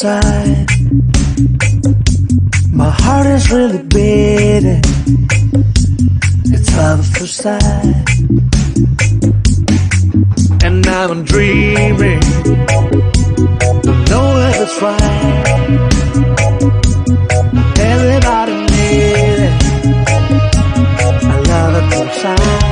inside. My heart is really beating. It's love at first sight. And now I'm dreaming. Don't know if it's right. Everybody needs it. I love at first sight.